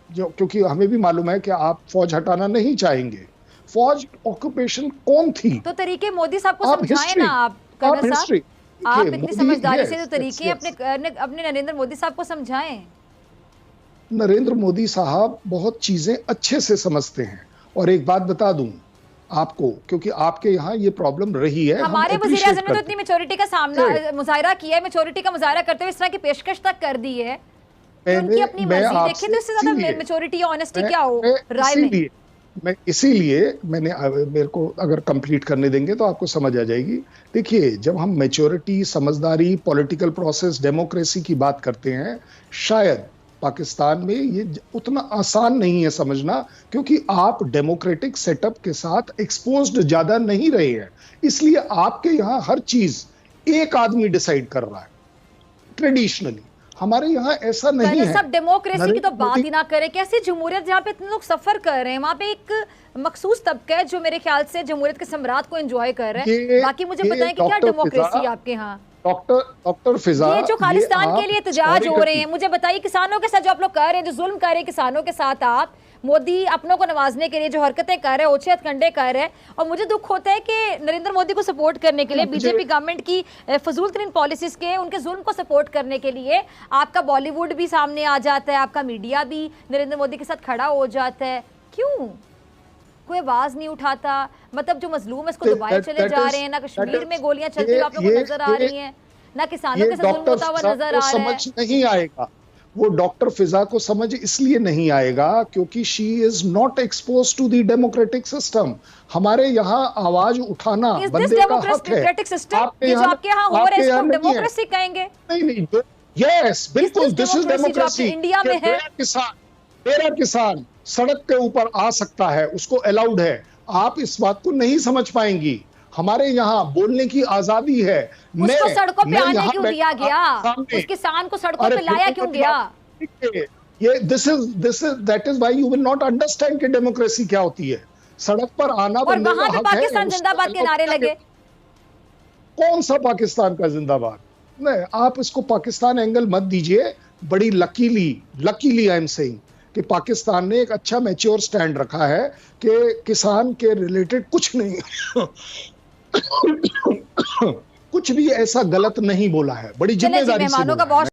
जो, क्योंकि हमें भी मालूम है कि आप फौज हटाना नहीं चाहेंगे, फौज ऑक्यूपेशन कौन थी, तो तरीके मोदी साहब को समझाएं ना आप, कर्नल साहब, आप इतनी समझदारी से तो तरीके अपने नरेंद्र मोदी साहब को समझाएं। नरेंद्र मोदी साहब बहुत चीजें अच्छे से समझते हैं। और एक बात बता दूं, आपको, क्योंकि आपके यहाँ ये प्रॉब्लम रही है। हमारे वज़ीर आज़म ने तो इतनी मैच्योरिटी का सामना मुजाहिरा किया है, मैच्योरिटी का मुजाहिरा करते हुए इस तरह की पेशकश तक कर दी है कि उनकी अपनी मर्जी। देखिए तो इससे ज्यादा मैच्योरिटी या ऑनेस्टी क्या हो राय में। इसीलिए मैंने, मेरे को अगर कंप्लीट करने देंगे तो आपको समझ आ जाएगी। देखिए, जब हम मैच्योरिटी, समझदारी, पॉलिटिकल प्रोसेस, डेमोक्रेसी की बात करते हैं, शायद पाकिस्तान में ये उतना आसान नहीं है समझना, क्योंकि आप डेमोक्रेटिक सेटअप के साथ एक्सपोज्ड ज्यादा नहीं रहे हैं। इसलिए आपके यहाँ हर चीज एक आदमी डिसाइड कर रहा है ट्रेडिशनली। हमारे यहाँ ऐसा नहीं है। सब डेमोक्रेसी की तो बात ही ना करें, कैसी जमहूरियत जहाँ पे इतने लोग सफर कर रहे हैं, वहाँ पे एक मखसूस तबका है जो मेरे ख्याल से जमहूरियत के सम्राट को एंजॉय कर रहे हैं। बाकी मुझे बताएं कि क्या डेमोक्रेसी आपके यहाँ। डॉक्टर फिजा, ये जो खालिस्तान के लिए एहतजाज हो रहे हैं, मुझे बताइए किसानों के साथ जो आप लोग कर रहे हैं, जो जुल्म कर रहे हैं किसानों के साथ, आप मोदी अपनों को नवाजने के लिए जो हरकतें कर रहे हैं, ओछे हथकंडे कर रहे हैं, और मुझे दुख होता है कि नरेंद्र मोदी को सपोर्ट करने के लिए, बीजेपी गवर्नमेंट की फजूल तरीन पॉलिसीज के, उनके जुल्म को सपोर्ट करने के लिए आपका बॉलीवुड भी सामने आ जाता है, आपका मीडिया भी नरेंद्र मोदी के साथ खड़ा हो जाता है। क्यों कोई आवाज नहीं उठाता? मतलब जो मजलूम है इसको दबाए चले जा रहे हैं, ना कश्मीर में गोलियां चलती हुई आप लोगों को नजर आ रही हैं, ना किसानों के साथ जुल्म होता हुआ नजर आ रहा है। समझ नहीं आएगा वो डॉक्टर फिजा को, समझ इसलिए नहीं आएगा क्योंकि she is not expose to the democratic system. हमारे यहाँ आवाज उठाना बंदे का हक है। आपके यहाँ हो रहा है इसको डेमोक्रेसी कहेंगे? नहीं, यस बिल्कुल, दिस इज डेमोक्रेसी। इंडिया में है मेरा किसान सड़क के ऊपर आ सकता है, उसको अलाउड है। आप इस बात को नहीं समझ पाएंगी। हमारे यहाँ बोलने की आजादी है। उसको सड़कों पे आने क्यों दिया गया? उस किसान को सड़कों पे लाया क्यों गया? ये this is that is why you will not understand कि डेमोक्रेसी क्या होती है। सड़क पर आना और वहां पे पाकिस्तान जिंदाबाद के नारे लगे। कौन सा पाकिस्तान का जिंदाबाद? नहीं, आप इसको पाकिस्तान एंगल मत दीजिए। बड़ी लकीली आई एम सेइंग कि पाकिस्तान ने एक अच्छा मैच्योर स्टैंड रखा है कि किसान के रिलेटेड कुछ नहीं कुछ भी ऐसा गलत नहीं बोला है। बड़ी जिम्मेदारी से बोला है।